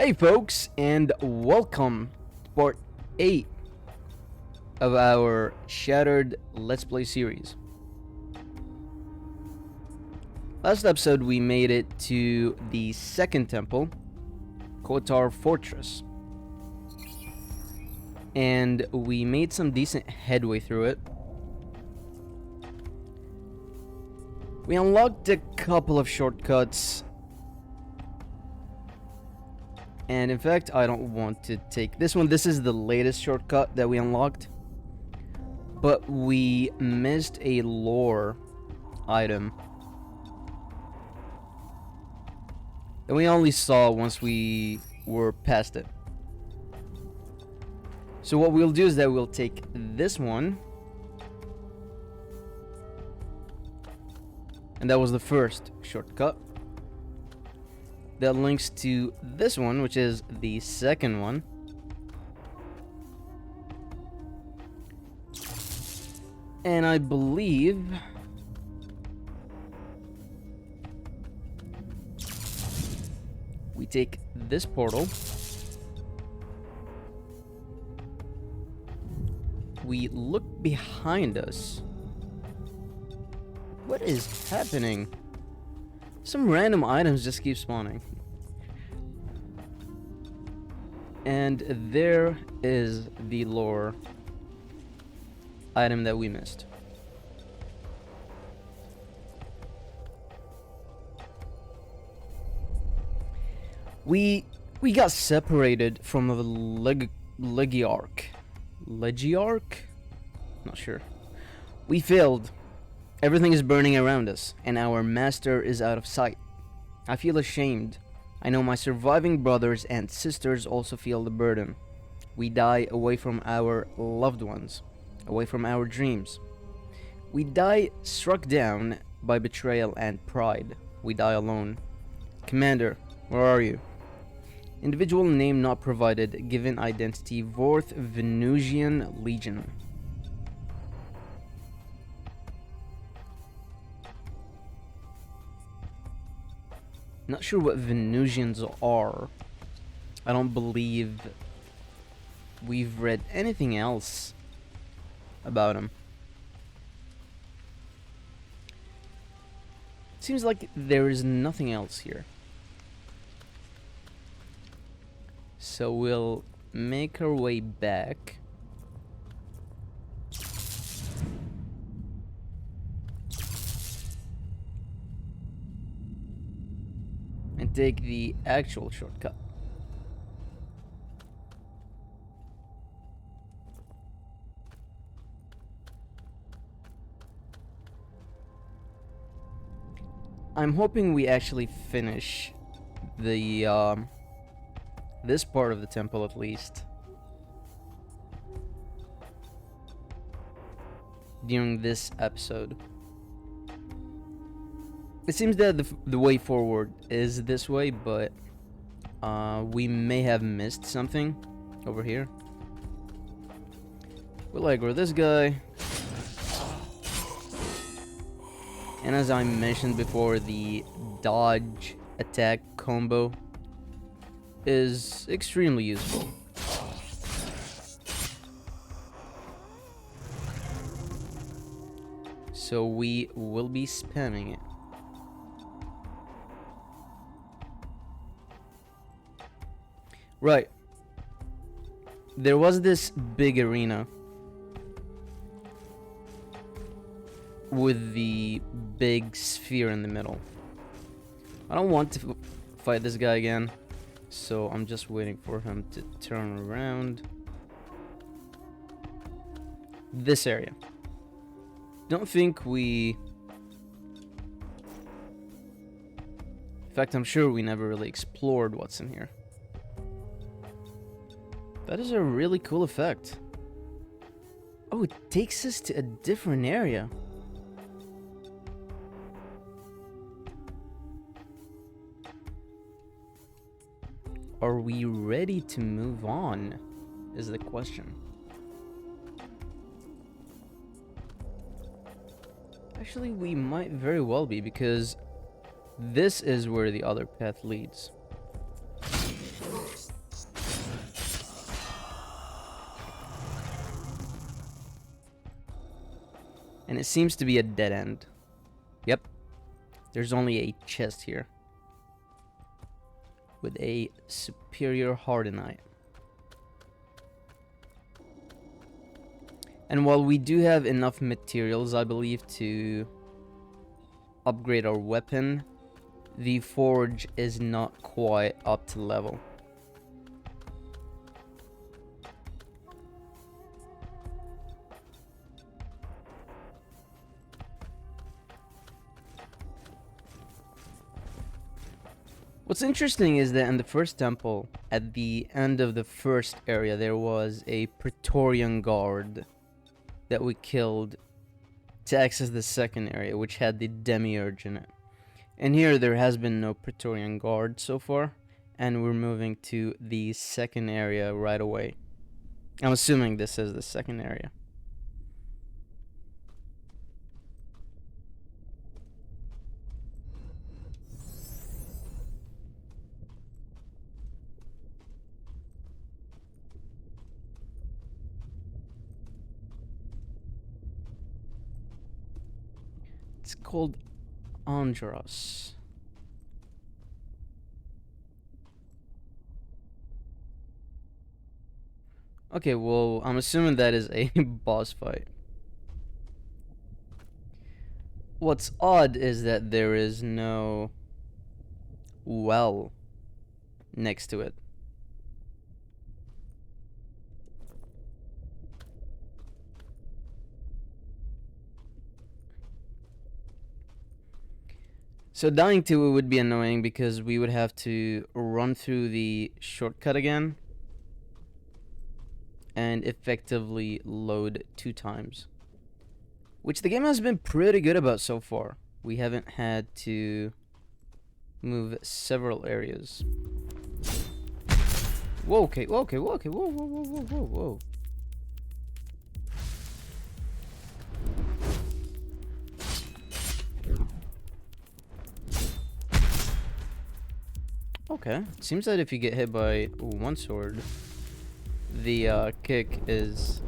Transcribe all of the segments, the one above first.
Hey folks, and welcome to part 8 of our Shattered Let's Play series. Last episode we made it to the second temple, Kotar Fortress. And we made some decent headway through it. We unlocked a couple of shortcuts. And in fact, I don't want to take this one. This is the latest shortcut that we unlocked. But we missed a lore item that we only saw once we were past it. So what we'll do is that we'll take this one. And that was the first shortcut. That links to this one, which is the second one. And I believe we take this portal. We look behind us. What is happening? Some random items just keep spawning. And there is the lore item that we missed. We got separated from the Legiarch. Not sure. We failed. Everything is burning around us, and our master is out of sight. I feel ashamed. I know my surviving brothers and sisters also feel the burden. We die away from our loved ones, away from our dreams. We die struck down by betrayal and pride. We die alone. Commander, where are you? Individual name not provided. Given identity, 4th Venusian Legion. Not sure what Venusians are. I don't believe we've read anything else about them. Seems like there is nothing else here. So we'll make our way back. And take the actual shortcut. I'm hoping we actually finish the this part of the temple at least during this episode. It seems that the way forward is this way, but we may have missed something over here. We'll aggro this guy. And as I mentioned before, the dodge attack combo is extremely useful. So we will be spamming it. Right. There was this big arena with the big sphere in the middle. I don't want to fight this guy again, so I'm just waiting for him to turn around. This area. Don't think we... In fact, I'm sure we never really explored what's in here. That is a really cool effect. Oh, it takes us to a different area. Are we ready to move on? Is the question. Actually, we might very well be, because this is where the other path leads. And it seems to be a dead end. Yep. There's only a chest here. With a superior hardenite. And while we do have enough materials, I believe, to upgrade our weapon, the forge is not quite up to level. What's interesting is that in the first temple, at the end of the first area, there was a Praetorian guard that we killed to access the second area, which had the demiurge in it. And here there has been no Praetorian guard so far, and we're moving to the second area right away. I'm assuming this is the second area. It's called Andras. Okay, well, I'm assuming that is a boss fight. What's odd is that there is no well next to it. So dying to it would be annoying because we would have to run through the shortcut again and effectively load 2 times. Which the game has been pretty good about so far. We haven't had to move several areas. Whoa, okay, whoa, whoa, whoa, whoa, whoa, whoa. Okay, it seems that if you get hit by one sword, the kick is...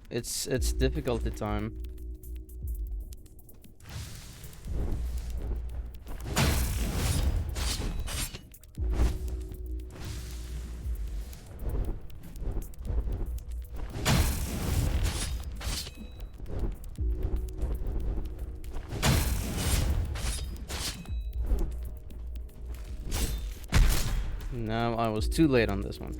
It's difficult to time. No, I was too late on this one.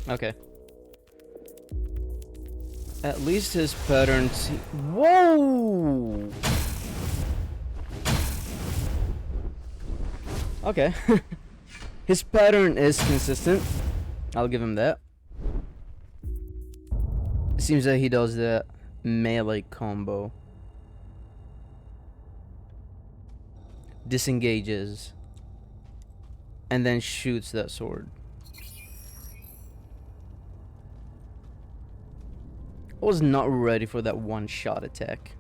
Okay. At least his patterns... Whoa! Okay. His pattern is consistent. I'll give him that. It seems that he does the melee combo. Disengages. And then shoots that sword. I was not ready for that one-shot attack.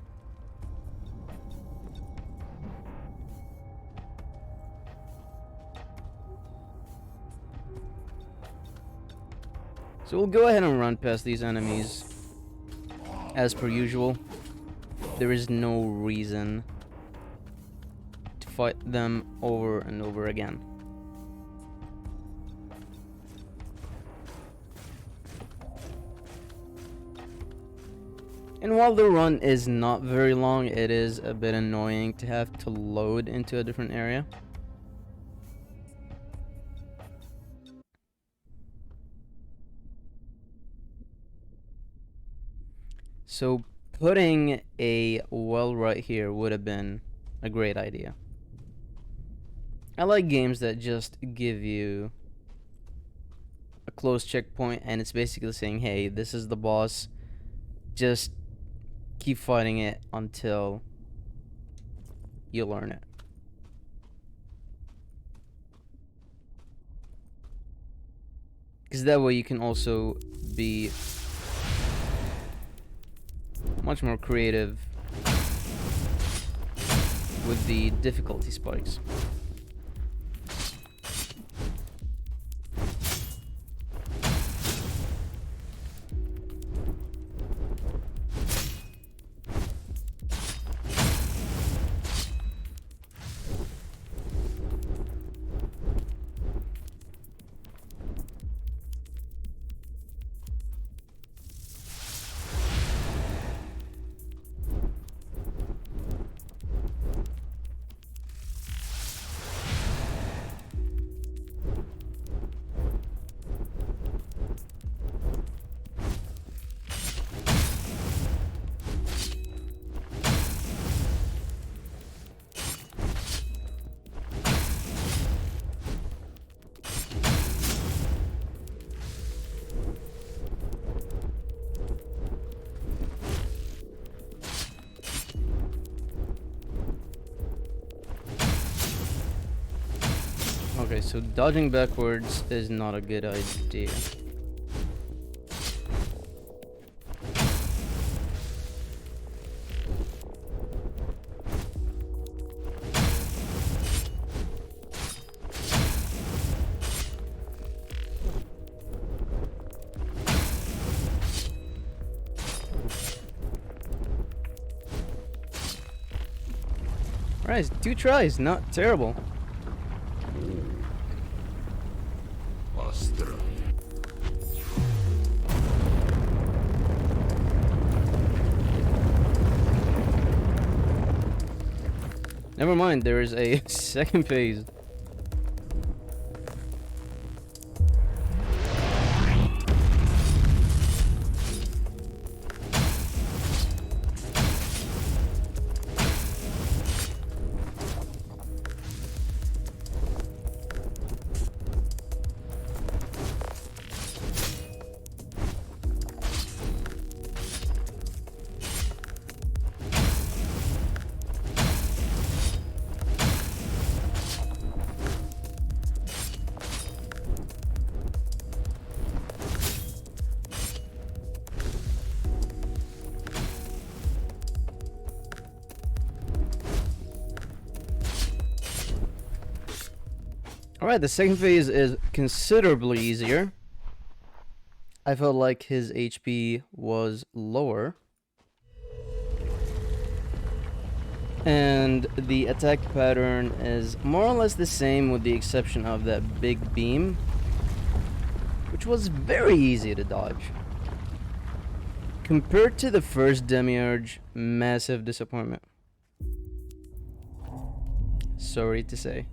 So we'll go ahead and run past these enemies. As per usual. There is no reason to fight them over and over again. And while the run is not very long, it is a bit annoying to have to load into a different area. So putting a well right here would have been a great idea. I like games that just give you a close checkpoint and it's basically saying, hey, this is the boss. Just keep fighting it until you learn it. because that way you can also be much more creative with the difficulty spikes. Okay, so dodging backwards is not a good idea. Alright, 2 tries, not terrible. Never mind, there is a second phase. Alright, the second phase is considerably easier. I felt like his HP was lower. And the attack pattern is more or less the same with the exception of that big beam, which was very easy to dodge. Compared to the first demiurge, massive disappointment. Sorry to say.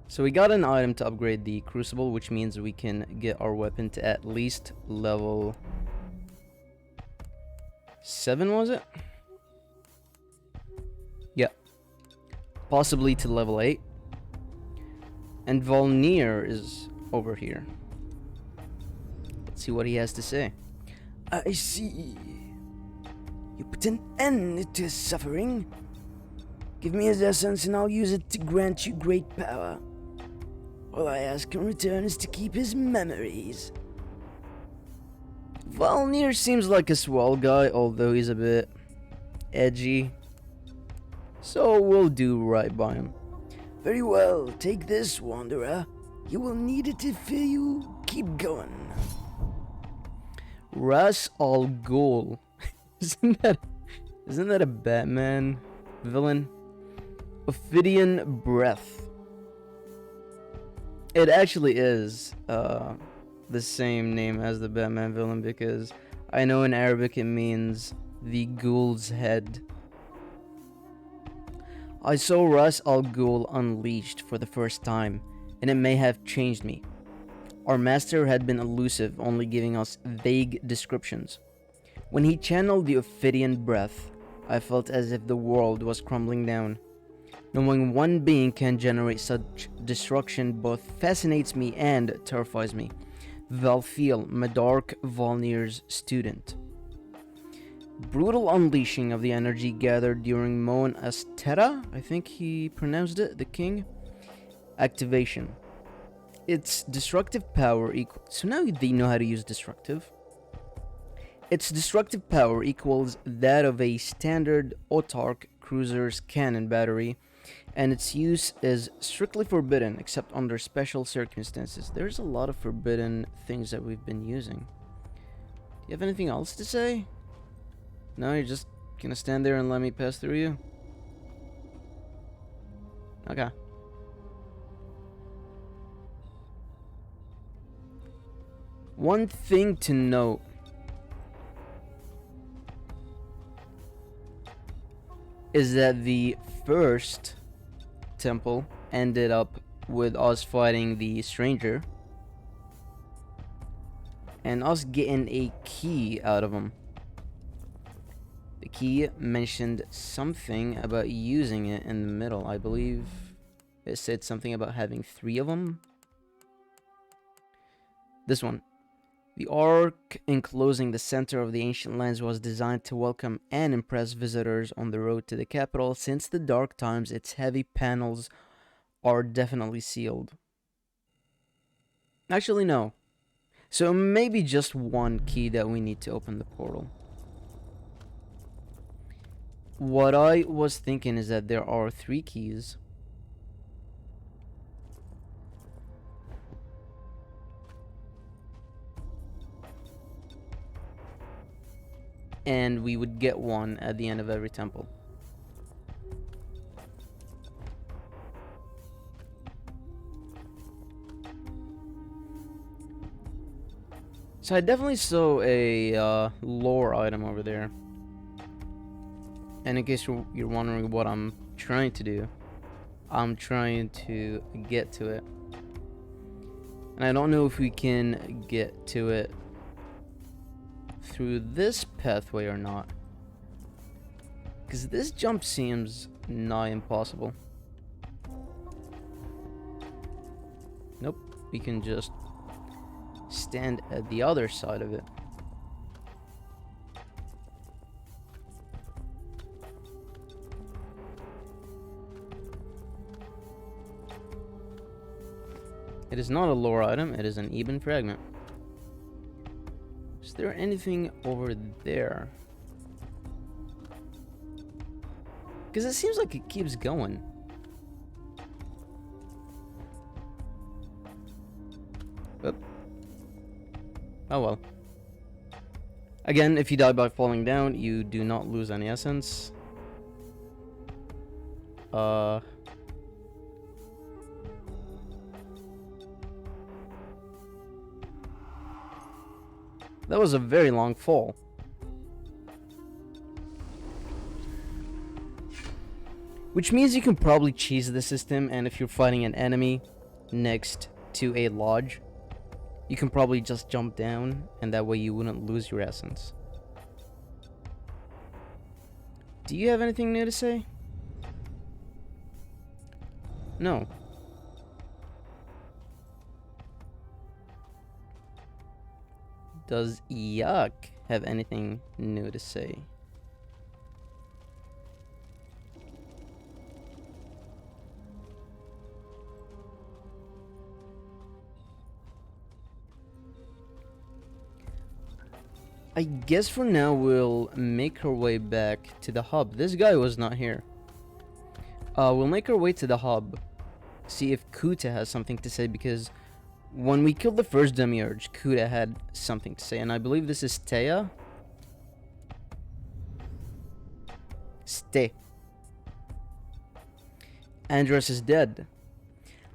So we got an item to upgrade the crucible, which means we can get our weapon to at least level 7, was it? Yeah. Possibly to level 8. And Volnir is over here. Let's see what he has to say. I see. You put an end to suffering. Give me his essence and I'll use it to grant you great power. All I ask in return is to keep his memories. Volnir seems like a swell guy, although he's a bit edgy. So we'll do right by him. Very well, take this, Wanderer. You will need it if you keep going. Ras Al Ghul. Isn't that a Batman villain? Ophidian Breath. It actually is the same name as the Batman villain, because I know in Arabic it means the ghoul's head. I saw Ras Al Ghul unleashed for the first time, and it may have changed me. Our master had been elusive, only giving us vague descriptions. When he channeled the Ophidian Breath, I felt as if the world was crumbling down. Knowing one being can generate such destruction both fascinates me and terrifies me. Valfiel, Medark Volnir's student. Brutal unleashing of the energy gathered during Mon Astera, I think he pronounced it, the king. Activation. Its destructive power equals... So now they know how to use destructive. Its destructive power equals that of a standard autarch cruiser's cannon battery, and its use is strictly forbidden except under special circumstances. There's a lot of forbidden things that we've been using. Do you have anything else to say? No, you're just gonna stand there and let me pass through you? Okay. One thing to note is that the first temple ended up with us fighting the stranger and us getting a key out of him. The key mentioned something about using it in the middle. I believe it said something about having 3 of them. This one. The arc enclosing the center of the ancient lands was designed to welcome and impress visitors on the road to the capital. Since the dark times, its heavy panels are definitely sealed. Actually, no. So maybe just one key that we need to open the portal. What I was thinking is that there are 3 keys. And we would get one at the end of every temple. So I definitely saw a lore item over there. And in case you're wondering what I'm trying to do, I'm trying to get to it. And I don't know if we can get to it through this pathway or not, because this jump seems nigh impossible. Nope, we can just stand at the other side of it. It is not a lore item, it is an Eben fragment. Is there anything over there? Because it seems like it keeps going. Oop. Oh well. Again, if you die by falling down, you do not lose any essence. That was a very long fall. Which means you can probably cheese the system, and if you're fighting an enemy next to a lodge, you can probably just jump down, and that way you wouldn't lose your essence. Do you have anything new to say? No. Does Yuck have anything new to say? I guess for now we'll make our way back to the hub. This guy was not here. We'll make our way to the hub. See if Kuta has something to say, because when we killed the first demiurge, Kuta had something to say, and I believe this is Teia. Stay. Andras is dead.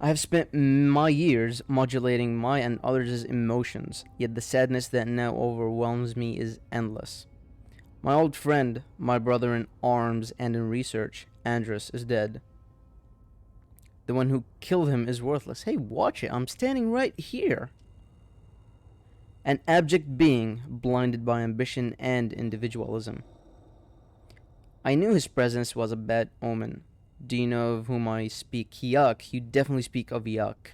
I have spent my years modulating my and others' emotions, yet the sadness that now overwhelms me is endless. My old friend, my brother in arms and in research, Andras, is dead. The one who killed him is worthless. Hey, watch it, I'm standing right here. An abject being, blinded by ambition and individualism. I knew his presence was a bad omen. Do you know of whom I speak? Yuck. You definitely speak of Yuck.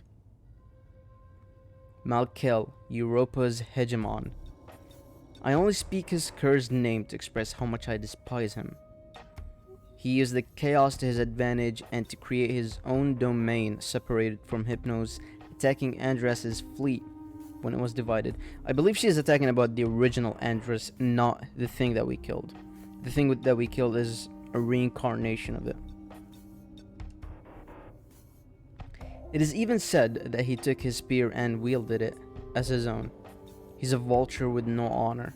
Malkel, Europa's hegemon. I only speak his cursed name to express how much I despise him. He used the chaos to his advantage and to create his own domain separated from Hypnos, attacking Andras's fleet when it was divided. I believe she is attacking about the original Andras, not the thing that we killed. The thing that we killed is a reincarnation of it. It is even said that he took his spear and wielded it as his own. He's a vulture with no honor.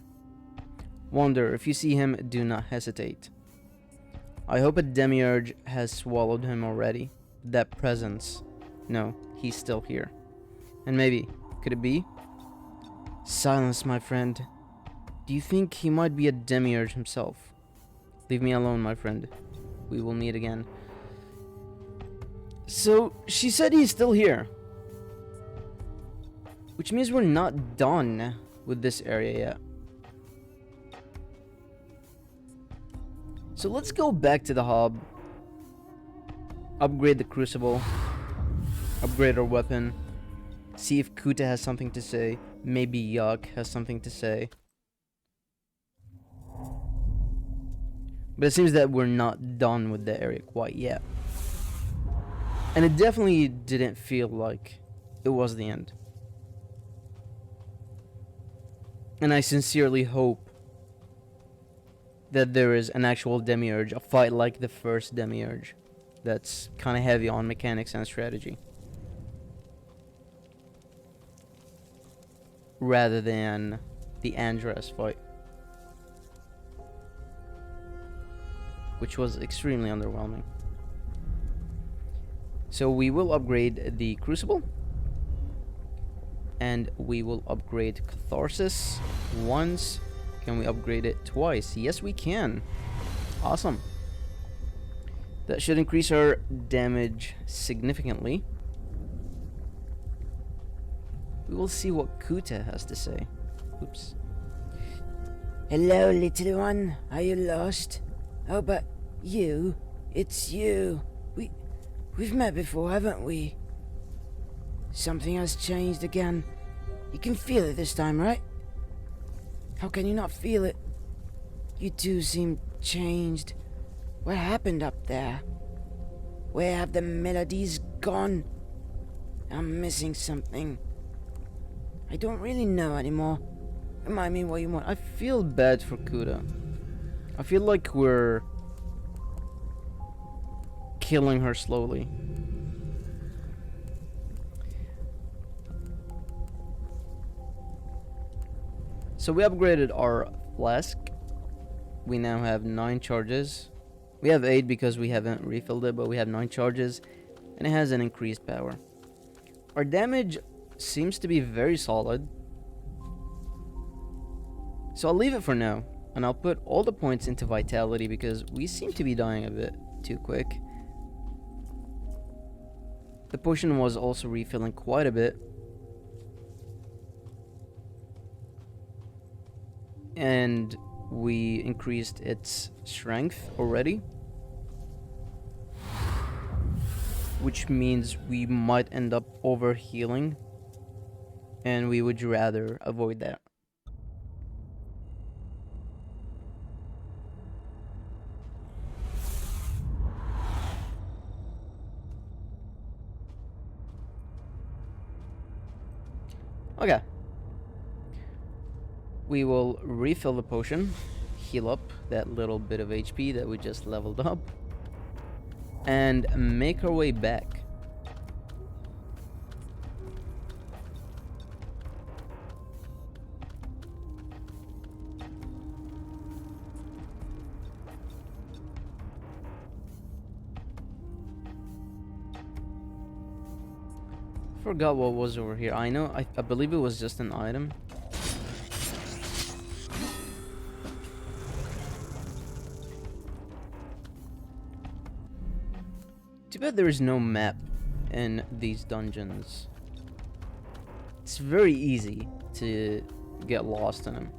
Wonder, if you see him, do not hesitate. I hope a demiurge has swallowed him already. That presence. No, he's still here. And maybe, could it be? Silence, my friend. Do you think he might be a demiurge himself? Leave me alone, my friend. We will meet again. So, she said he's still here. Which means we're not done with this area yet. So let's go back to the hub. Upgrade the crucible. Upgrade our weapon. See if Kuta has something to say. Maybe Yak has something to say. But it seems that we're not done with the area quite yet. And it definitely didn't feel like it was the end. And I sincerely hope that there is an actual demiurge, a fight like the first demiurge, that's kind of heavy on mechanics and strategy, rather than the Andras fight, which was extremely underwhelming. So we will upgrade the crucible, and we will upgrade Catharsis once. Can we upgrade it twice? Yes, we can. Awesome. That should increase our damage significantly. We will see what Kuta has to say. Oops. Hello, little one. Are you lost? Oh, but you. It's you. We've met before, haven't we? Something has changed again. You can feel it this time, right? How can you not feel it? You two seem changed. What happened up there? Where have the melodies gone? I'm missing something. I don't really know anymore. Remind me what you want. I feel bad for Kuta. I feel like we're killing her slowly. So we upgraded our flask. We now have 9 charges. We have 8 because we haven't refilled it, but we have 9 charges, and it has an increased power. Our damage seems to be very solid. So I'll leave it for now, and I'll put all the points into vitality because we seem to be dying a bit too quick. The potion was also refilling quite a bit. And we increased its strength already, which means we might end up overhealing, and we would rather avoid that. Okay. We will refill the potion, heal up that little bit of HP that we just leveled up, and make our way back. Forgot what was over here. I believe it was just an item. Too bad there is no map in these dungeons. It's very easy to get lost in them.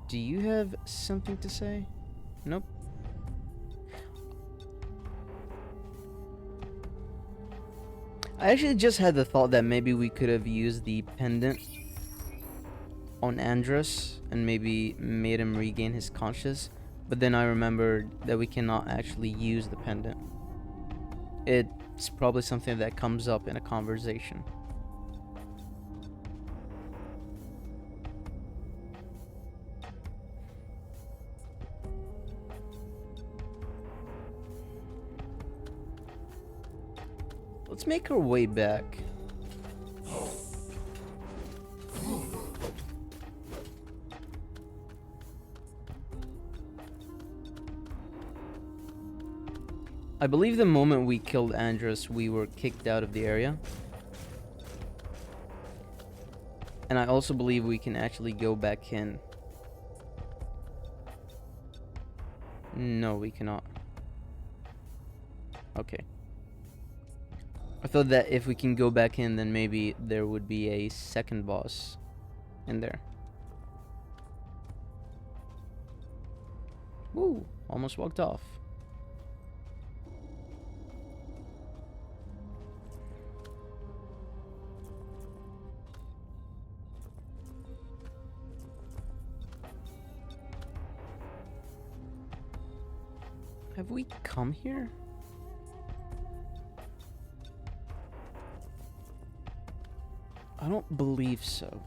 Do you have something to say? Nope. I actually just had the thought that maybe we could have used the pendant on Andras and maybe made him regain his conscious, but then I remembered that we cannot actually use the pendant. It's probably something that comes up in a conversation. Let's make our way back. I believe the moment we killed Andras, we were kicked out of the area. And I also believe we can actually go back in. No, we cannot. Okay. I thought that if we can go back in, then maybe there would be a second boss in there. Woo! Almost walked off. Have we come here? I don't believe so.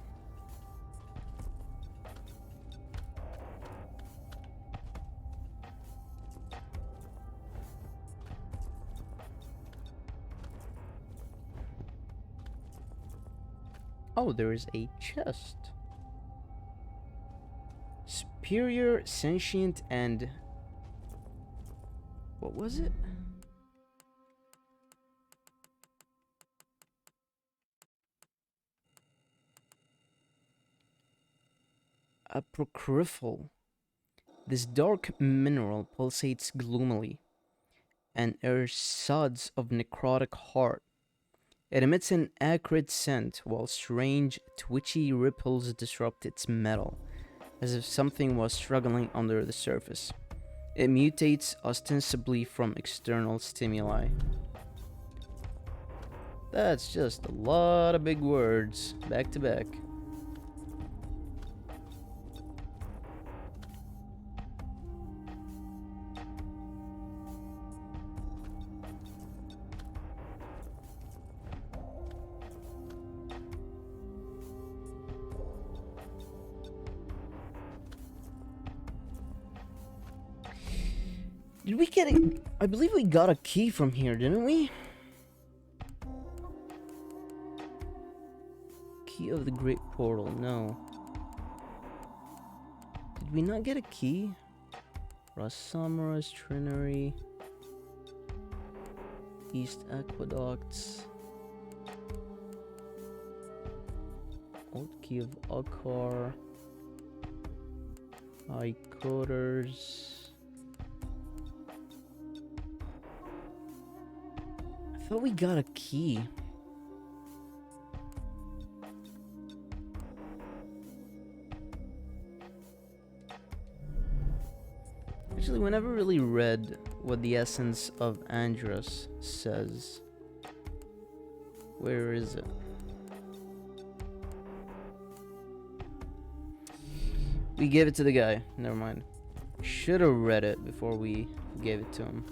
Oh, there is a chest. Superior, sentient, and... what was it? Apocryphal. This dark mineral pulsates gloomily and ersatz of necrotic heart. It emits an acrid scent while strange, twitchy ripples disrupt its metal, as if something was struggling under the surface. It mutates ostensibly from external stimuli. That's just a lot of big words, back to back. Did we get a... I believe we got a key from here, didn't we? Key of the Great Portal, no. Did we not get a key? Rasamara's Trinary. East Aqueducts. Old Key of Akar. High Quarters. I thought we got a key. Actually, we never really read what the essence of Andras says. Where is it? We gave it to the guy. Never mind. Should have read it before we gave it to him.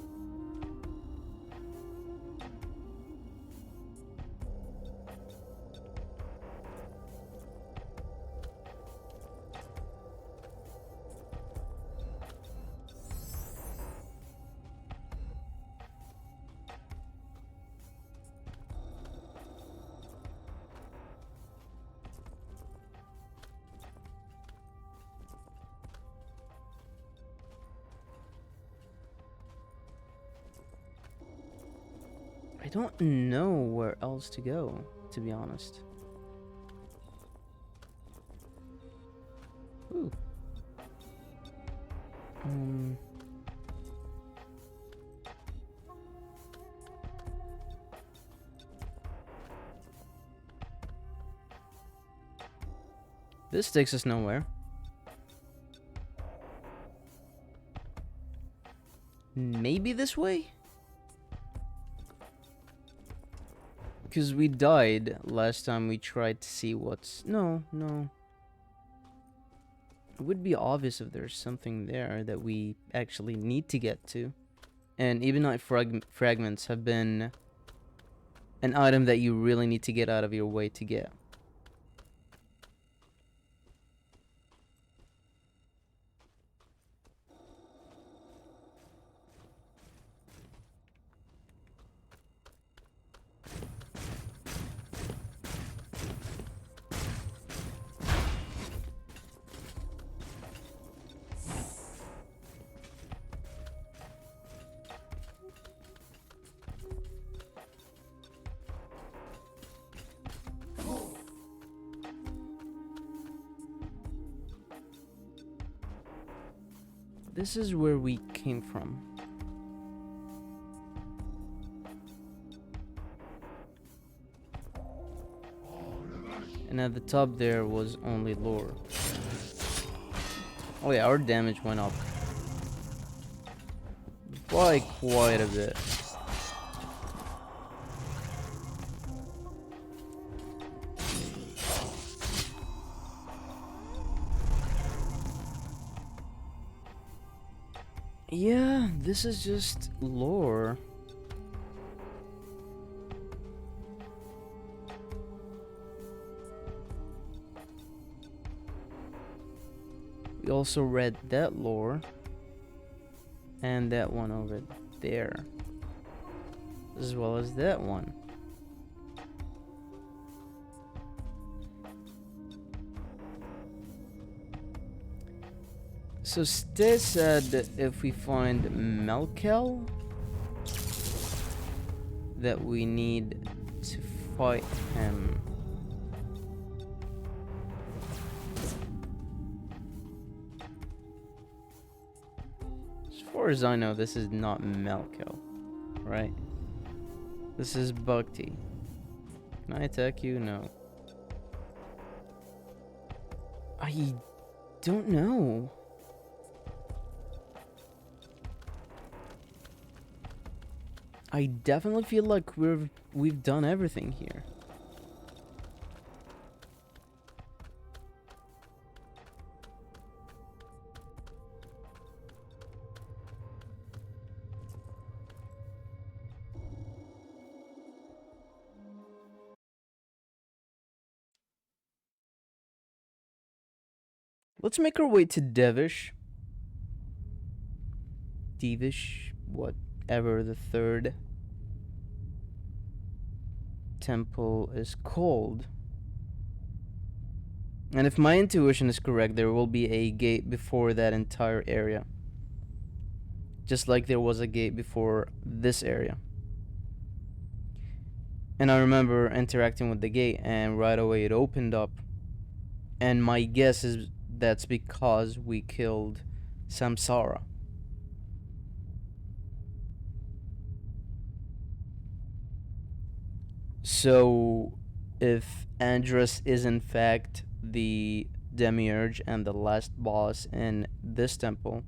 I don't know where else to go, to be honest. Ooh. This takes us nowhere. Maybe this way? Because we died last time we tried to see what's... No, no. It would be obvious if there's something there that we actually need to get to. And ebonite fragments have been an item that you really need to get out of your way to get. This is where we came from. And at the top there was only lore. Oh yeah, our damage went up by quite a bit. Yeah, this is just lore. We also read that lore. And that one over there. As well as that one. So Ste said that if we find Melkel, that we need to fight him. As far as I know, this is not Melkel, right? This is Bhakti. Can I attack you? No. I don't know. I definitely feel like we've done everything here. Let's make our way to Devish, whatever the third temple is called. And if my intuition is correct, there will be a gate before that entire area. Just like there was a gate before this area. And I remember interacting with the gate and right away it opened up. And my guess is that's because we killed Samsara. So, if Andras is in fact the demiurge and the last boss in this temple,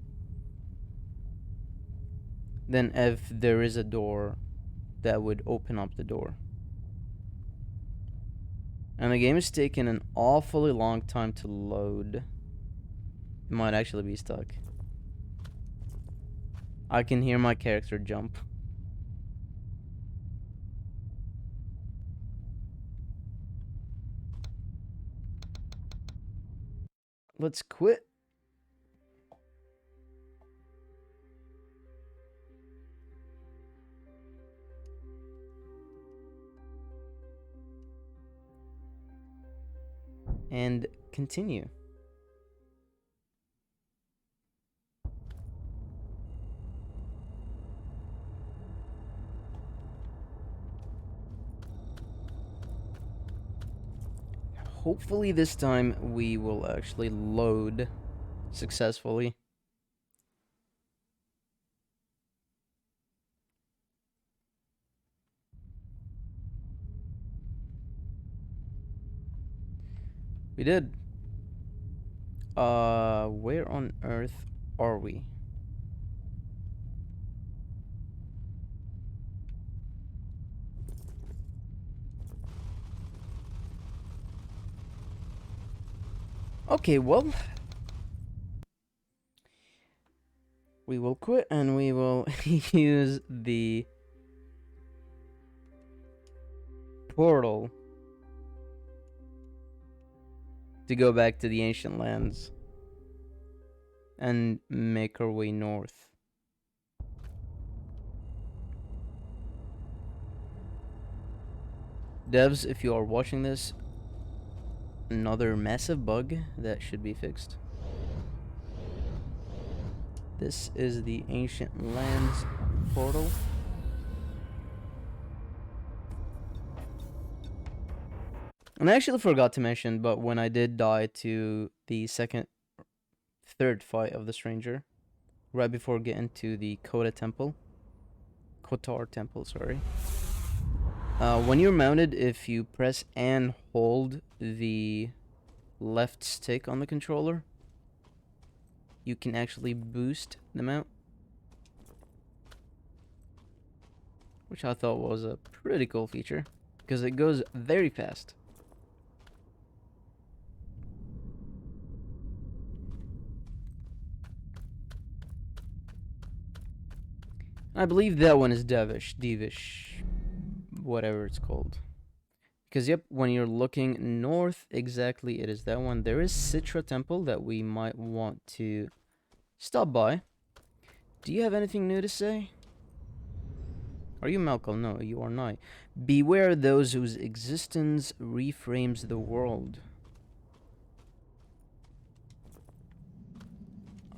then if there is a door, that would open up the door. And the game is taking an awfully long time to load. It might actually be stuck. I can hear my character jump. Let's quit. And continue. Hopefully this time we will actually load successfully. We did. Where on earth are we? Okay, well, we will quit and we will use the portal to go back to the ancient lands and make our way north. Devs, if you are watching this, another massive bug that should be fixed. This is the ancient lands portal. And I actually forgot to mention, but when I did die to the third fight of the stranger, right before getting to the Kotar temple, sorry. When you're mounted, if you press and hold the left stick on the controller, you can actually boost the mount, which I thought was a pretty cool feature, because it goes very fast. I believe that one is Devish, whatever it's called. Because, yep, when you're looking north, exactly, it is that one. There is Citra Temple that we might want to stop by. Do you have anything new to say? Are you Malcolm? No, you are not. Beware those whose existence reframes the world.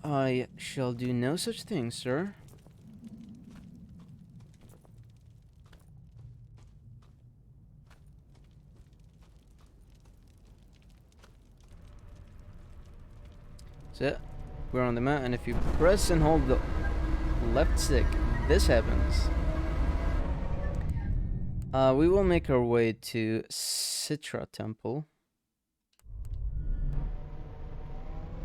I shall do no such thing, sir. So, we're on the map, and if you press and hold the left stick, this happens. We will make our way to Citra Temple.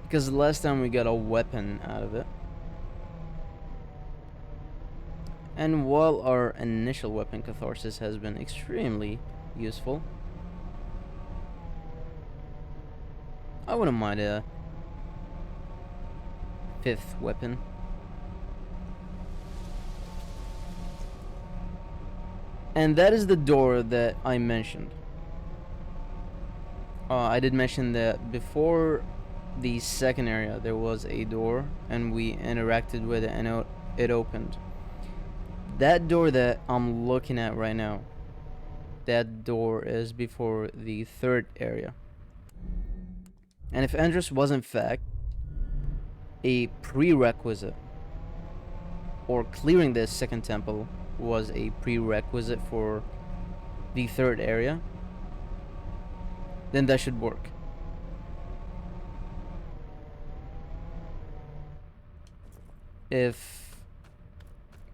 Because the last time we got a weapon out of it. And while our initial weapon catharsis has been extremely useful, I wouldn't mind a fifth weapon. And that is the door that I mentioned. I did mention that before the second area there was a door and we interacted with it and it opened. That door that I'm looking at right now, that door is before the third area. And if Andras was in fact a prerequisite, or clearing this second temple was a prerequisite for the third area, then that should work. If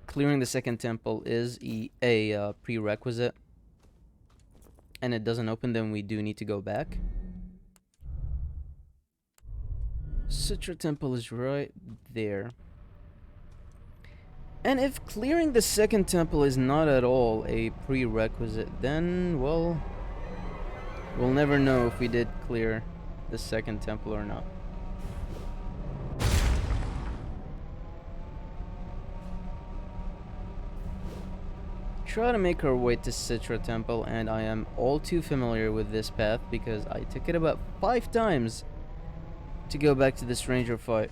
clearing the second temple is a prerequisite and it doesn't open, then we do need to go back. Citra Temple is right there. And if clearing the second temple is not at all a prerequisite, then, well, we'll never know if we did clear the second temple or not. Try to make our way to Citra Temple, and I am all too familiar with this path because I took it about 5 times to go back to this ranger fight,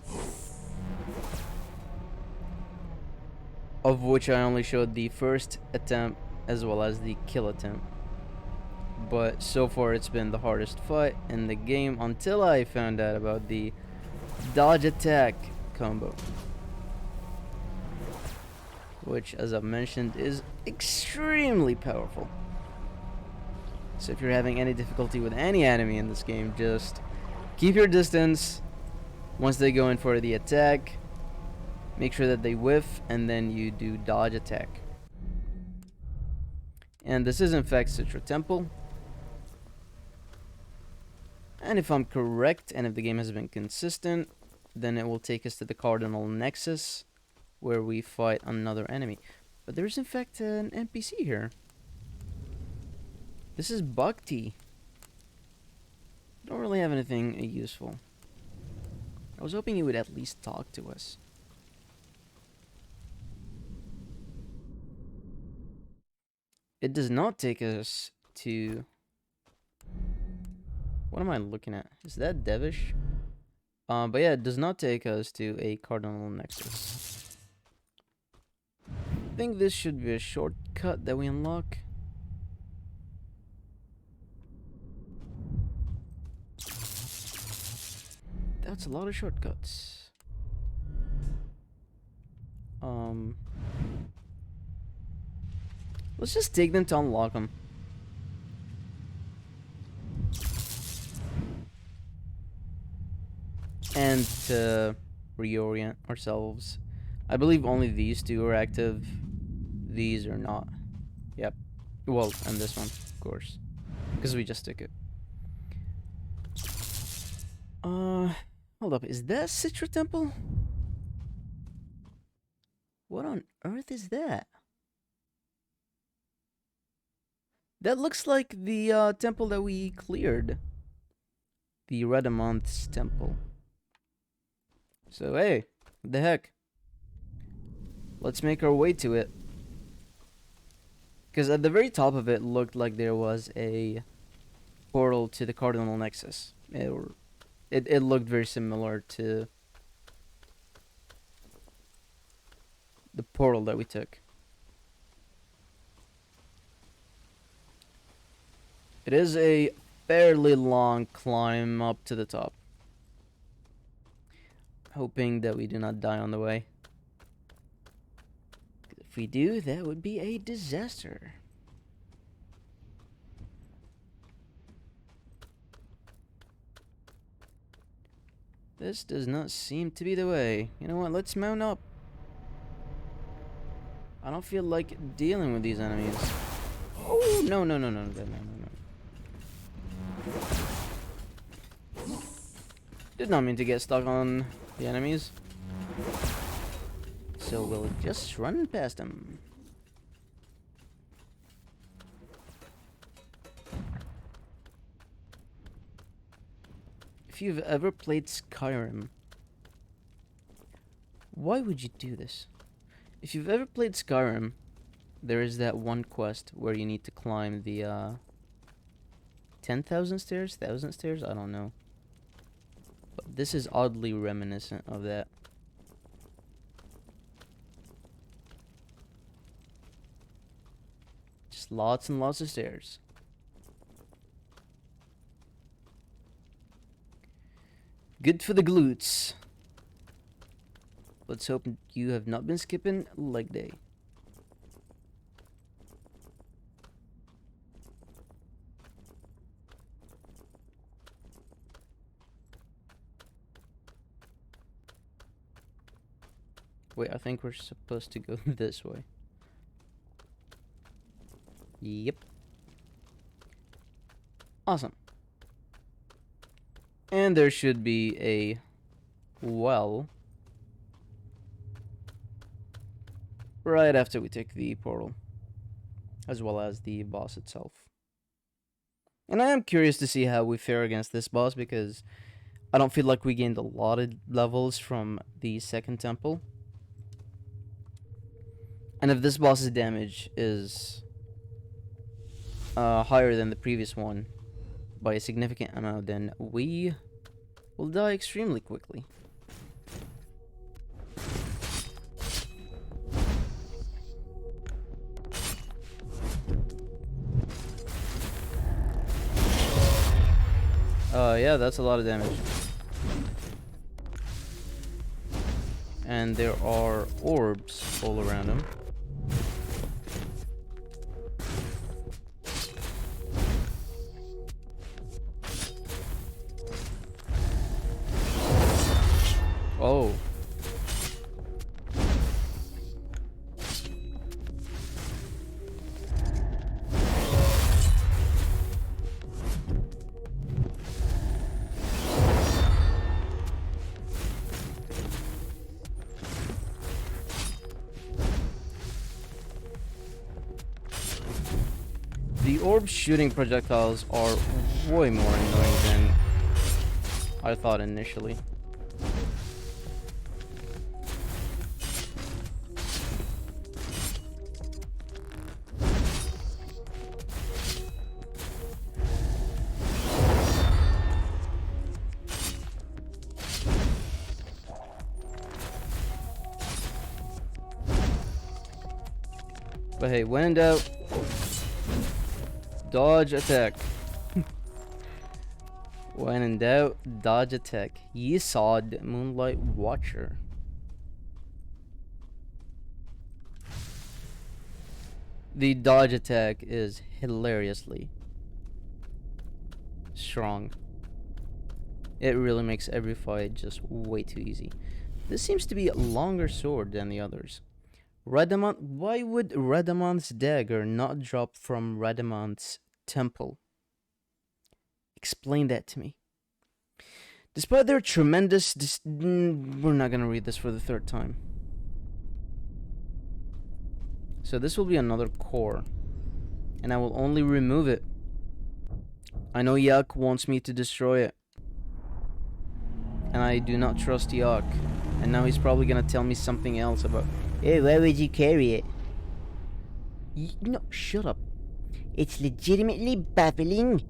of which I only showed the first attempt as well as the kill attempt. But so far it's been the hardest fight in the game until I found out about the dodge attack combo, which, as I've mentioned, is extremely powerful. So if you're having any difficulty with any enemy in this game, just keep your distance. Once they go in for the attack, make sure that they whiff, and then you do dodge attack. And this is in fact Citra Temple. And if I'm correct, and if the game has been consistent, then it will take us to the Cardinal Nexus, where we fight another enemy. But there's in fact an NPC here. This is Bhakti. Don't really have anything useful. I was hoping he would at least talk to us. It does not take us to... What am I looking at? Is that Devish? But yeah, it does not take us to a cardinal nexus. I think this should be a shortcut that we unlock. That's a lot of shortcuts. Let's just take them to unlock them. And to reorient ourselves. I believe only these two are active. These are not. Yep. Well, and this one, of course. Because we just took it. Hold up. Is that Citra Temple? What on earth is that? That looks like the temple that we cleared. The Redamonth's temple. So hey, what the heck? Let's make our way to it. Because at the very top of it looked like there was a portal to the Cardinal Nexus. It looked very similar to the portal that we took. It is a fairly long climb up to the top. Hoping that we do not die on the way. If we do, that would be a disaster. This does not seem to be the way. You know what? Let's mount up. I don't feel like dealing with these enemies. Oh, no. Did not mean to get stuck on the enemies. So we'll just run past them. If you've ever played Skyrim, why would you do this? If you've ever played Skyrim, there is that one quest where you need to climb the 10,000 stairs? 1,000 stairs? I don't know. But this is oddly reminiscent of that. Just lots and lots of stairs. Good for the glutes. Let's hope you have not been skipping leg day. Wait, I think we're supposed to go this way. Yep. Awesome. And there should be a well right after we take the portal, as well as the boss itself. And I am curious to see how we fare against this boss, because I don't feel like we gained a lot of levels from the second temple. And if this boss's damage is higher than the previous one by a significant amount, then we will die extremely quickly. Yeah, that's a lot of damage. And there are orbs all around him. Oh. The orb shooting projectiles are way more annoying than I thought initially. But hey, when in doubt, dodge attack. When in doubt, dodge attack. Yesod, Moonlight Watcher. The dodge attack is hilariously strong. It really makes every fight just way too easy. This seems to be a longer sword than the others. Radamant, why would Radamant's dagger not drop from Radamant's temple? Explain that to me. Despite their tremendous... we're not gonna read this for the third time. So this will be another core. And I will only remove it. I know Yak wants me to destroy it. And I do not trust Yak. And now he's probably gonna tell me something else about... Hey, why would you carry it? No, shut up. It's legitimately baffling.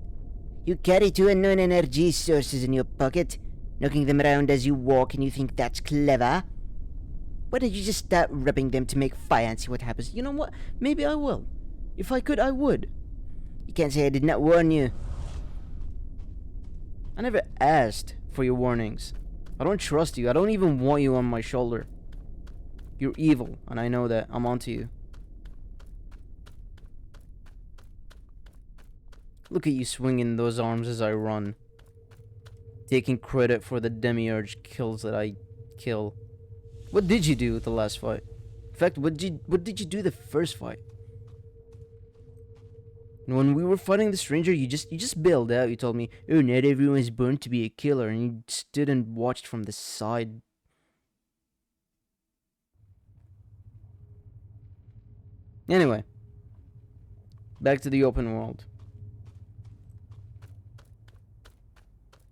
You carry two unknown energy sources in your pocket, knocking them around as you walk, and you think that's clever? Why don't you just start rubbing them to make fire and see what happens? You know what? Maybe I will. If I could, I would. You can't say I did not warn you. I never asked for your warnings. I don't trust you. I don't even want you on my shoulder. You're evil, and I know that. I'm onto you. Look at you swinging those arms as I run. Taking credit for the demiurge kills that I kill. What did you do the last fight? In fact, what did you do the first fight? When we were fighting the stranger, you just bailed out. You told me, "Oh, not everyone's born to be a killer," and you stood and watched from the side. Anyway, back to the open world.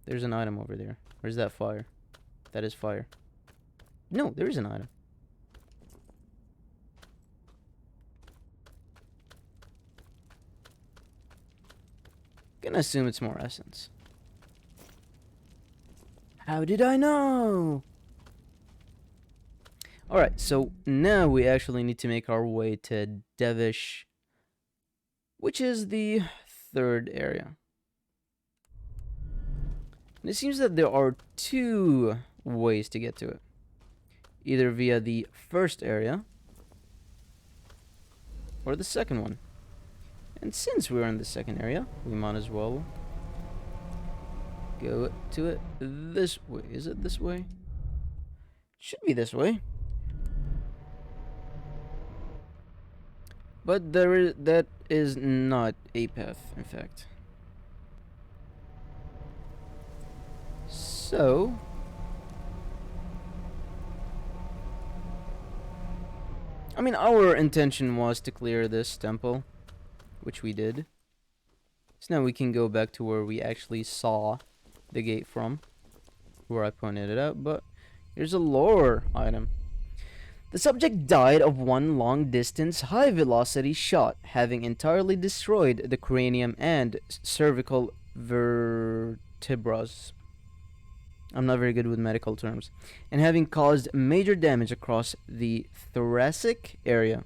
There's an item over there. Where's that fire? That is fire. No, there is an item. Gonna assume it's more essence. How did I know? Alright, so now we actually need to make our way to Devish, which is the third area. And it seems that there are two ways to get to it. Either via the first area or the second one. And since we're in the second area, we might as well go to it this way. Is it this way? Should be this way. But that is not a path, in fact. So I mean, our intention was to clear this temple, which we did. So now we can go back to where we actually saw the gate from, where I pointed it out, but here's a lore item. The subject died of one long-distance, high-velocity shot, having entirely destroyed the cranium and cervical vertebrae. I'm not very good with medical terms. And having caused major damage across the thoracic area.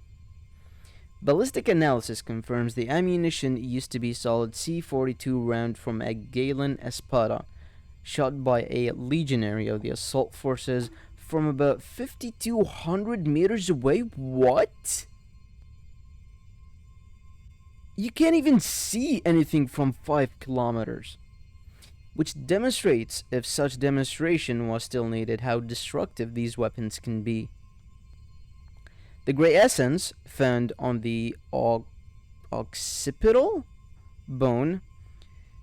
Ballistic analysis confirms the ammunition used to be solid C-42 round from a Galen Espada, shot by a legionary of the assault forces from about 5,200 meters away. What? You can't even see anything from 5 kilometers. Which demonstrates, if such demonstration was still needed, how destructive these weapons can be. The gray essence found on the occipital bone,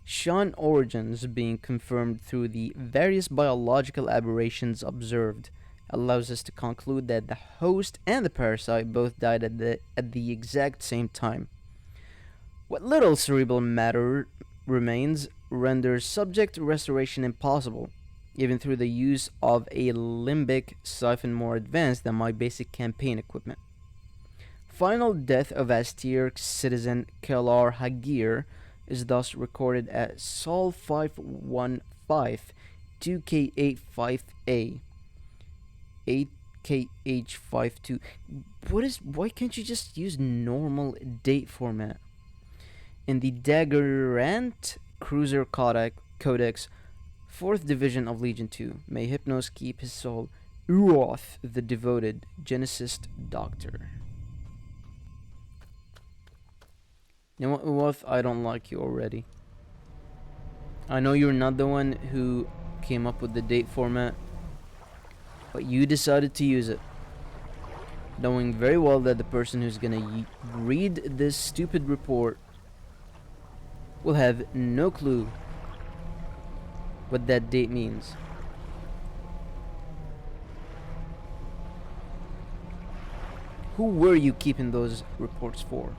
shown origins being confirmed through the various biological aberrations observed, allows us to conclude that the host and the parasite both died at the exact same time. What little cerebral matter remains renders subject restoration impossible, even through the use of a limbic siphon more advanced than my basic campaign equipment. Final death of Astir citizen Kelar Hagir is thus recorded at Sol 515 2K85A 8KH52. Why can't you just use normal date format? In the Daggerant Cruiser Codex, 4th Division of Legion 2, may Hypnos keep his soul, Uoth the devoted Genesist Doctor. You know what, Uoth? I don't like you already. I know you're not the one who came up with the date format, but you decided to use it, knowing very well that the person who's gonna read this stupid report will have no clue what that date means. Who were you keeping those reports for?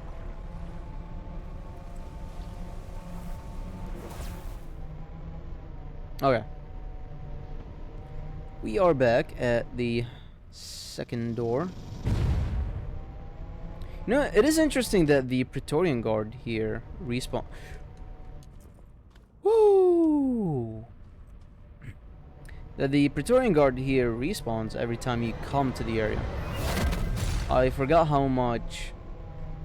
Okay. We are back at the second door. You know, it is interesting that the Praetorian Guard here respawn. Woo! That the Praetorian Guard here respawns every time you come to the area. I forgot how much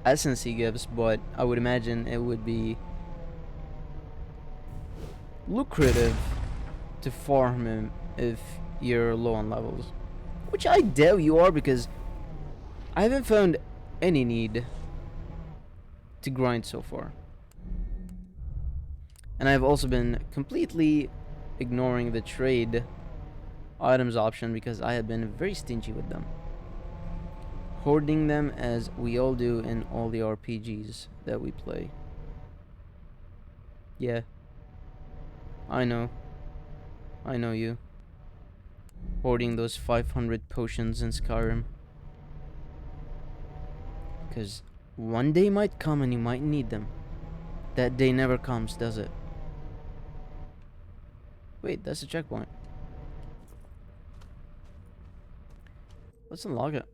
essence he gives, but I would imagine it would be lucrative to farm him if you're low on levels, which I doubt you are, because I haven't found any need to grind so far, and I've also been completely ignoring the trade items option because I have been very stingy with them, hoarding them as we all do in all the RPGs that we play. Yeah, I know you. Hoarding those 500 potions in Skyrim. Because one day might come and you might need them. That day never comes, does it? Wait, that's a checkpoint. Let's unlock it.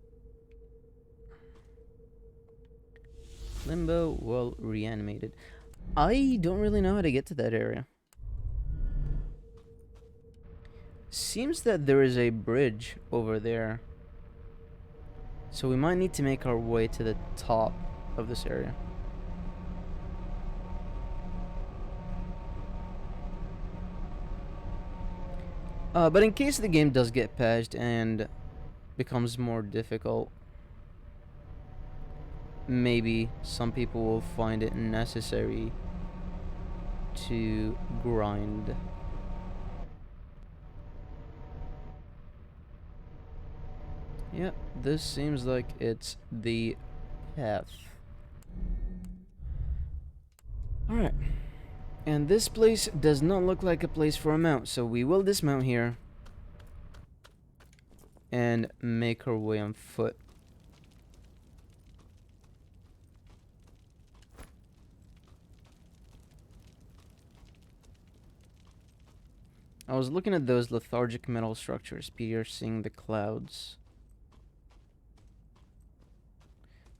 Limbo well reanimated. I don't really know how to get to that area. Seems that there is a bridge over there, so we might need to make our way to the top of this area. But in case the game does get patched and becomes more difficult, maybe some people will find it necessary to grind. Yep, this seems like it's the path. Alright. And this place does not look like a place for a mount, so we will dismount here and make our way on foot. I was looking at those lethargic metal structures piercing the clouds.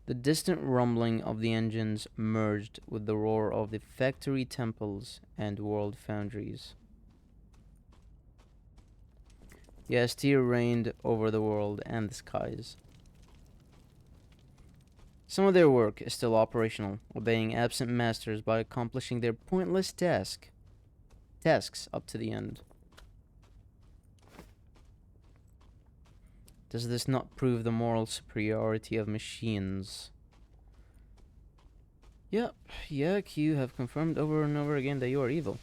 The distant rumbling of the engines merged with the roar of the factory temples and world foundries. Yes, Tyr reigned over the world and the skies. Some of their work is still operational, obeying absent masters by accomplishing their pointless tasks up to the end. Does this not prove the moral superiority of machines? Yep, you have confirmed over and over again that you are evil.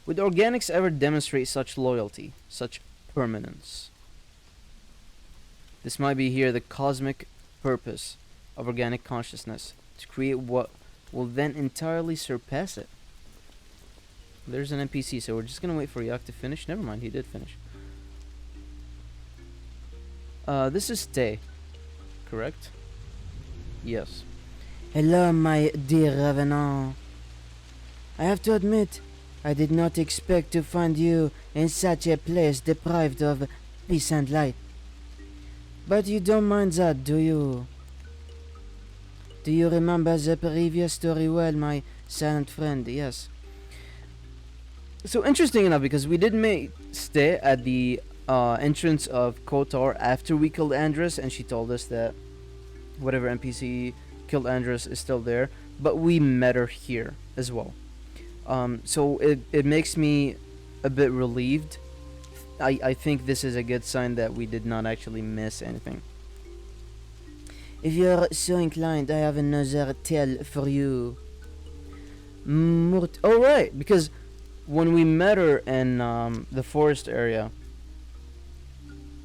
Would organics ever demonstrate such loyalty, such permanence? This might be here the cosmic purpose of organic consciousness, to create what will then entirely surpass it. There's an NPC, so we're just gonna wait for Yak to finish. Never mind, he did finish. This is Tay, correct? Yes. Hello, my dear Revenant. I have to admit, I did not expect to find you in such a place deprived of peace and light. But you don't mind that, do you? Do you remember the previous story well, my silent friend? Yes. So interesting enough, because we did stay at the entrance of Kotar after we killed Andras, and she told us that whatever NPC killed Andras is still there, but we met her here as well. So it makes me a bit relieved. I think this is a good sign that we did not actually miss anything. If you're so inclined, I have another tale for you. Oh right, because when we met her in the forest area,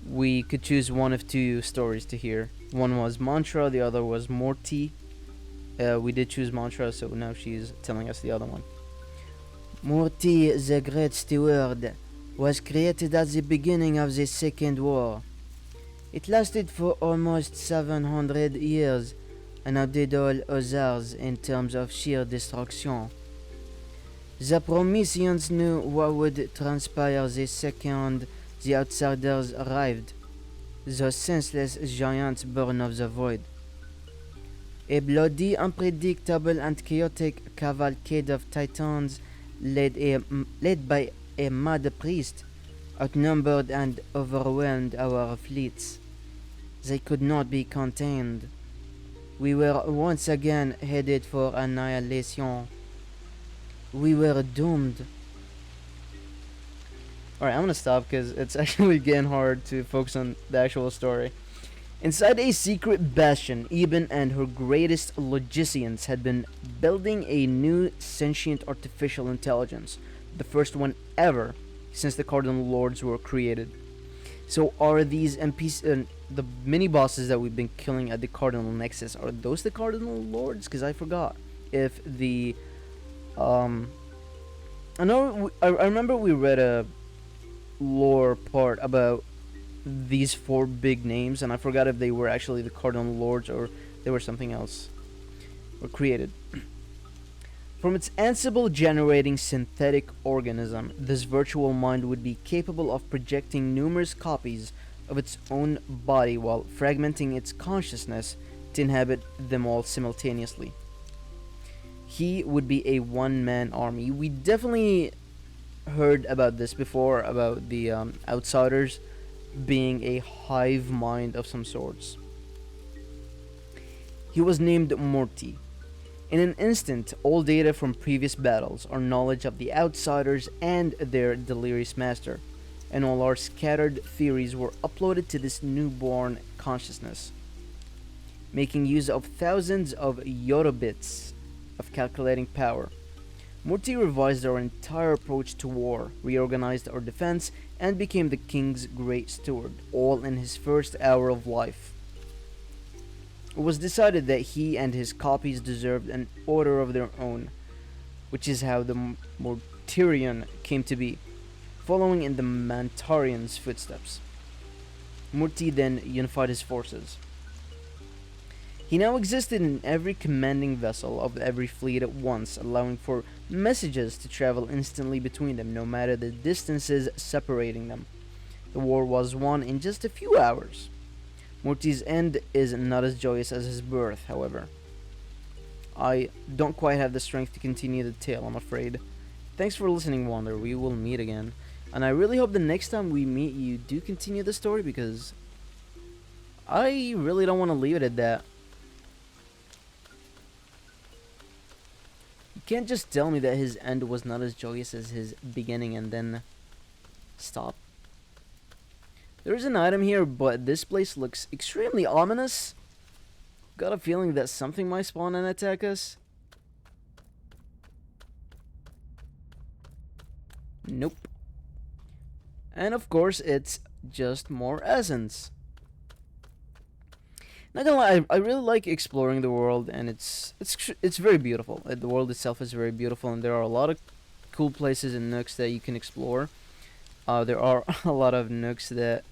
we could choose one of two stories to hear. One was Mantra, the other was Morty. We did choose Mantra, so now she's telling us the other one. Morty, the Great Steward, was created at the beginning of the Second War. It lasted for almost 700 years and outdid all others in terms of sheer destruction. The Prometheans knew what would transpire the second the outsiders arrived, the senseless giants born of the void. A bloody, unpredictable, and chaotic cavalcade of titans led by a mad priest outnumbered and overwhelmed our fleets. They could not be contained. We were once again headed for annihilation. We were doomed. Alright, I'm gonna stop because it's actually getting hard to focus on the actual story. Inside a secret bastion, Eben and her greatest logicians had been building a new sentient artificial intelligence, the first one ever since the Cardinal Lords were created. So are these NPCs, the mini bosses that we've been killing at the Cardinal Nexus, are those the Cardinal Lords? Because I forgot if the I remember we read a lore part about these four big names, and I forgot if they were actually the Cardinal Lords or they were something else or created. From its Ansible generating synthetic organism, this virtual mind would be capable of projecting numerous copies of its own body while fragmenting its consciousness to inhabit them all simultaneously. He would be a one-man army. We definitely heard about this before, about the outsiders being a hive mind of some sorts. He was named Morty. In an instant, all data from previous battles, our knowledge of the outsiders and their delirious master, and all our scattered theories were uploaded to this newborn consciousness. Making use of thousands of yorobits of calculating power, Morty revised our entire approach to war, reorganized our defense, and became the king's great steward, all in his first hour of life. It was decided that he and his copies deserved an order of their own, which is how the Mortarion came to be, following in the Mantarian's footsteps. Morty then unified his forces. He now existed in every commanding vessel of every fleet at once, allowing for messages to travel instantly between them, no matter the distances separating them. The war was won in just a few hours. Morty's end is not as joyous as his birth, however. I don't quite have the strength to continue the tale, I'm afraid. Thanks for listening, Wander. We will meet again. And I really hope the next time we meet you do continue the story, because I really don't want to leave it at that. You can't just tell me that his end was not as joyous as his beginning and then stop. There's an item here, but this place looks extremely ominous. Got a feeling that something might spawn and attack us. Nope. And of course, it's just more essence. Not gonna lie, I really like exploring the world, and it's very beautiful. The world itself is very beautiful, and there are a lot of cool places and nooks that you can explore. There are a lot of nooks that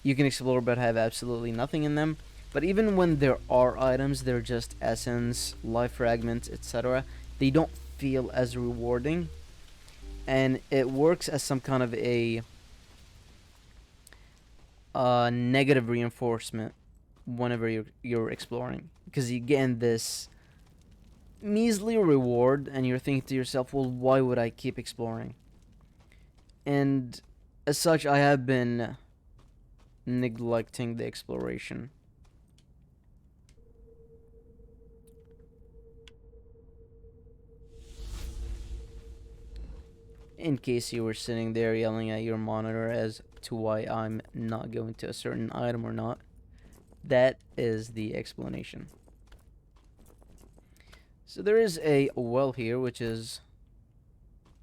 you can explore but have absolutely nothing in them. But even when there are items, they're just essence, life fragments, etc. They don't feel as rewarding. and it works as some kind of a negative reinforcement whenever you're exploring, because you get this measly reward and you're thinking to yourself, well, why would I keep exploring? And as such, I have been neglecting the exploration. In case you were sitting there yelling at your monitor as to why I'm not going to a certain item or not, that is the explanation. So there is a well here, which is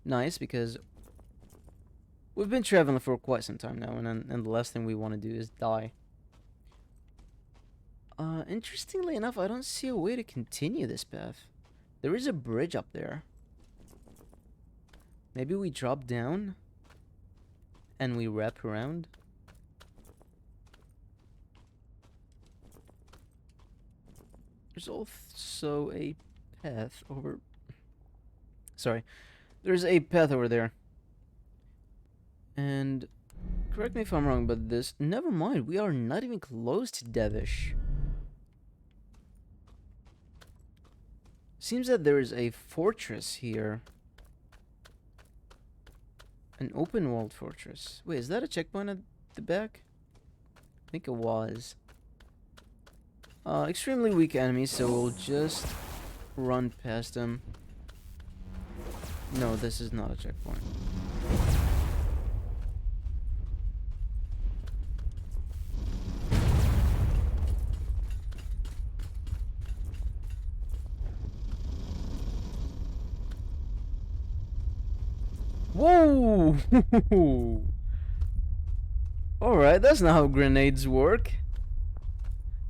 nice because we've been traveling for quite some time now, and the last thing we want to do is die. Interestingly enough, I don't see a way to continue this path. There is a bridge up there. Maybe we drop down and we wrap around. There's also a path over... Sorry. There's a path over there. And correct me if I'm wrong, but this... Never mind, we are not even close to Devish. Seems that there is a fortress here. An open world fortress. Wait, is that a checkpoint at the back? I think it was. Extremely weak enemies, so we'll just run past them. No, this is not a checkpoint. Whoa! Alright, that's not how grenades work.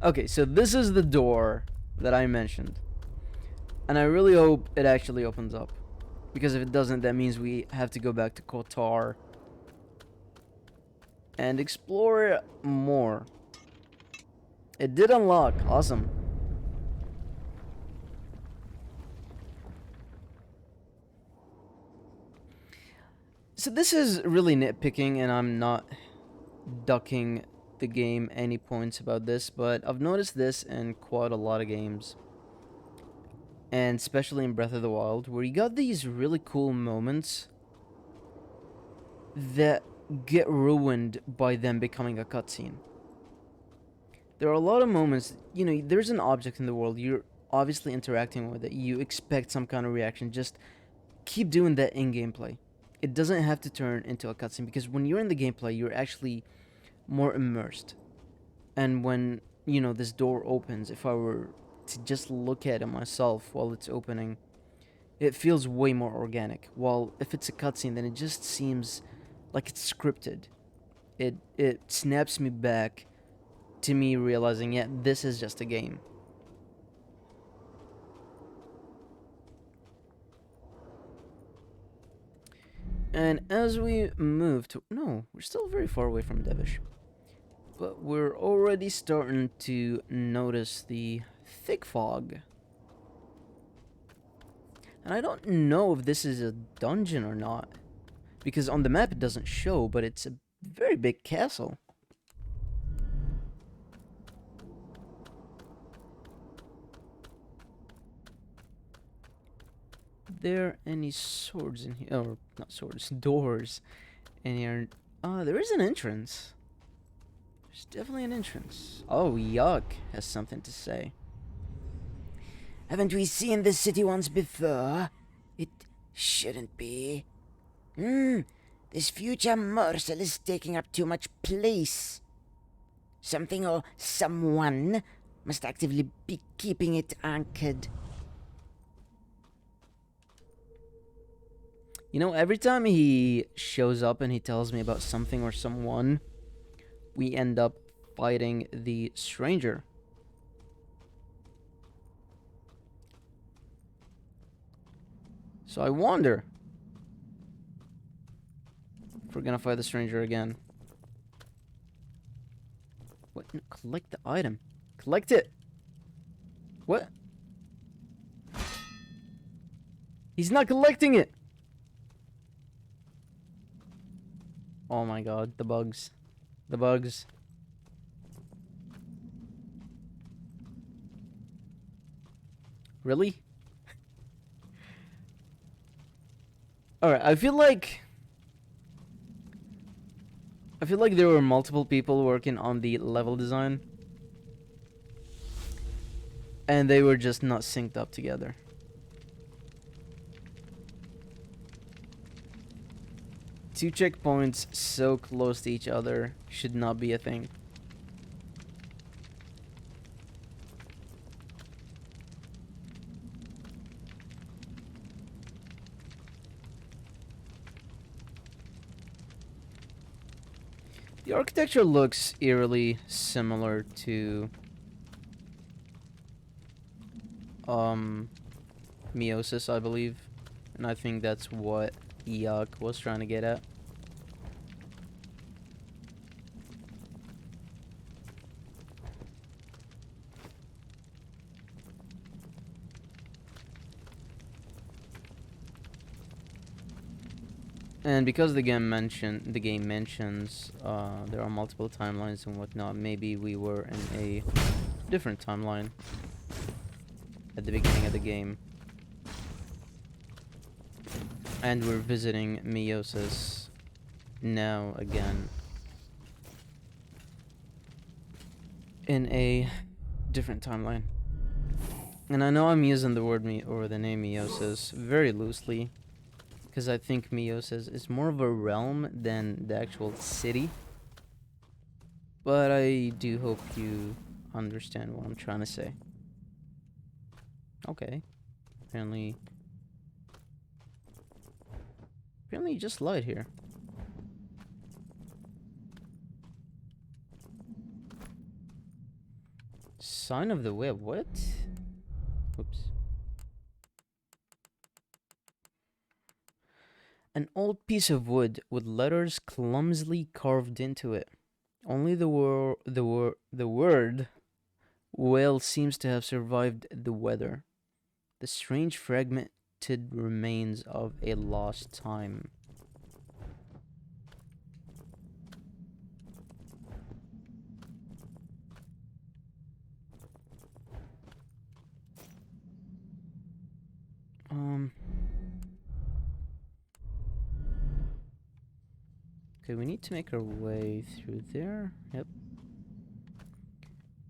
Okay, so this is the door that I mentioned. And I really hope it actually opens up. Because if it doesn't, that means we have to go back to Kotar and explore more. It did unlock. Awesome. So this is really nitpicking, and I'm not ducking the game any points about this, but I've noticed this in quite a lot of games, and especially in Breath of the Wild, where you got these really cool moments that get ruined by them becoming a cutscene. There are a lot of moments, you know, there's an object in the world, you're obviously interacting with it, you expect some kind of reaction, just keep doing that in gameplay. It doesn't have to turn into a cutscene, because when you're in the gameplay, you're actually more immersed. And when, you know, this door opens, if I were to just look at it myself while it's opening, it feels way more organic. While if it's a cutscene, then it just seems like it's scripted. It snaps me back to me realizing, yeah, this is just a game. And as we move to... No, we're still very far away from Devish. But we're already starting to notice the thick fog. And I don't know if this is a dungeon or not. Because on the map it doesn't show, but it's a very big castle. There any swords in here? Or not swords, doors in here? There is an entrance. There's definitely an entrance. Oh, Yuck has something to say. Haven't we seen this city once before? It shouldn't be. This future morsel is taking up too much place. Something or someone must actively be keeping it anchored. You know, every time he shows up and he tells me about something or someone, we end up fighting the stranger. So I wonder if we're gonna fight the stranger again. What? No, collect the item. Collect it! What? He's not collecting it! Oh my god, the bugs. The bugs. Really? Alright, I feel like there were multiple people working on the level design, and they were just not synced up together. Two checkpoints so close to each other should not be a thing. The architecture looks eerily similar to Meiosis, I believe. And I think that's what Yuck was trying to get at. And because the game mentions there are multiple timelines and whatnot, maybe we were in a different timeline at the beginning of the game. And we're visiting Meiosis now again in a different timeline. And I know I'm using the word or the name Meiosis very loosely, because I think Meiosis is more of a realm than the actual city. But I do hope you understand what I'm trying to say. Okay. Apparently you just lied here. Sign of the web, what? Whoops. An old piece of wood with letters clumsily carved into it. Only the word whale seems to have survived the weather. The strange fragmented remains of a lost time. Okay, we need to make our way through there. Yep.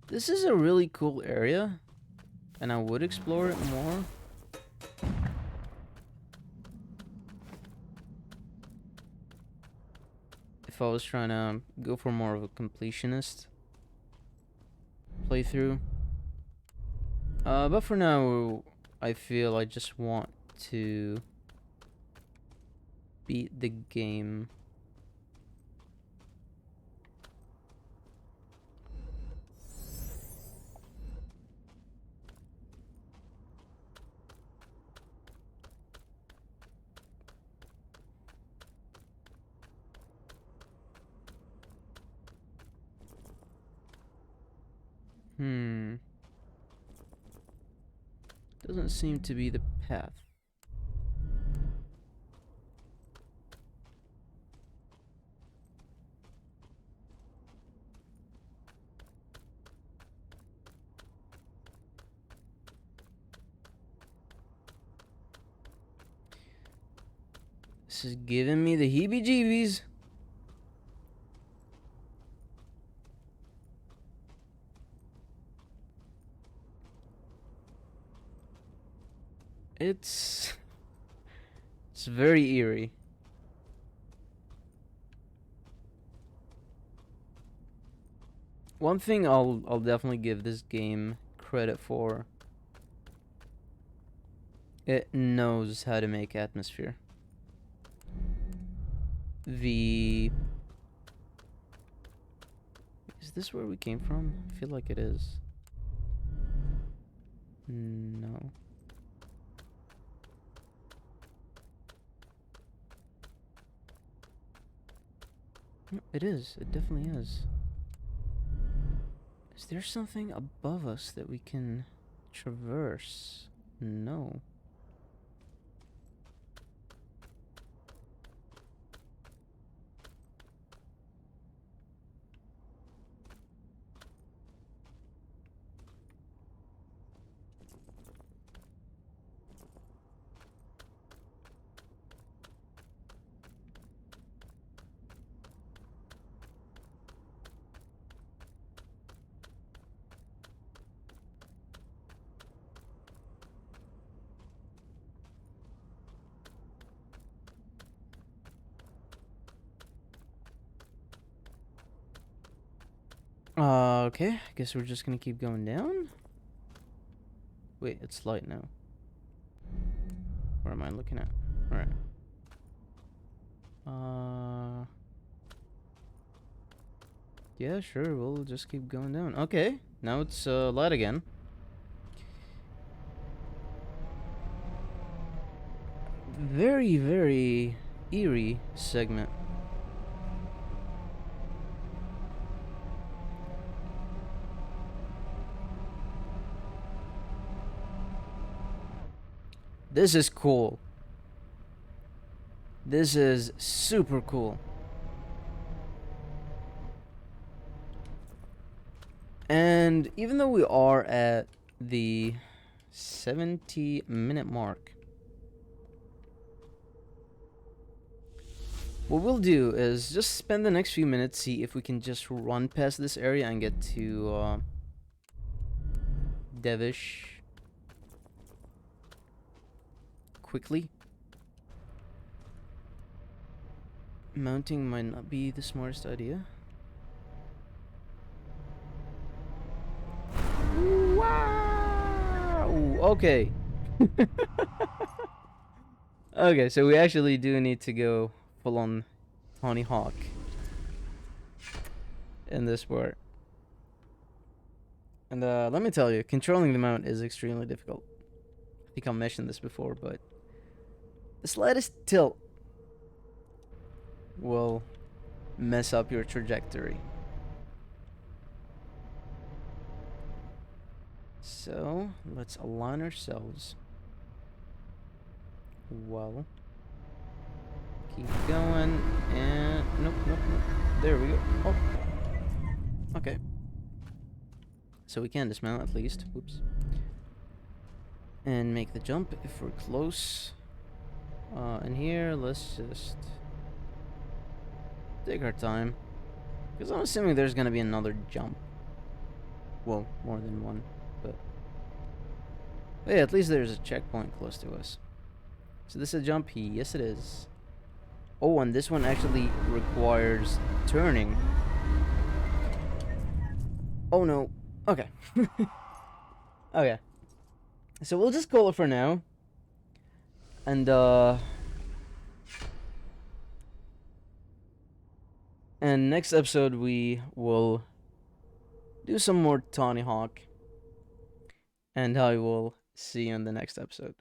This is a really cool area, and I would explore it more. If I was trying to go for more of a completionist playthrough. But for now, I feel I just want to beat the game. Doesn't seem to be the path. This is giving me the heebie-jeebies. It's very eerie. One thing I'll definitely give this game credit for. It knows how to make atmosphere. Is this where we came from? I feel like it is. No. No, it is. It definitely is. Is there something above us that we can traverse? No. Okay, I guess we're just gonna keep going down. Wait, it's light now. What am I looking at? Alright. Yeah, sure, we'll just keep going down. Okay, now it's light again. Very, very eerie segment. This is cool. This is super cool. And even though we are at the 70-minute mark, what we'll do is just spend the next few minutes, see if we can just run past this area and get to Devish quickly. Mounting might not be the smartest idea. Wow! Okay. Okay, so we actually do need to go full on Tony Hawk in this part. And let me tell you, controlling the mount is extremely difficult. I think I mentioned this before, but the slightest tilt will mess up your trajectory. So, let's align ourselves. Well, keep going, and nope. There we go. Oh, okay. So we can dismount at least. Whoops. And make the jump if we're close. And here, let's just take our time, because I'm assuming there's gonna be another jump. Well, more than one, but yeah, at least there's a checkpoint close to us. So this is a jump? Yes, it is. Oh, and this one actually requires turning. Oh no. Okay. Okay. So we'll just call it for now. And next episode we will do some more Tony Hawk. And I will see you in the next episode.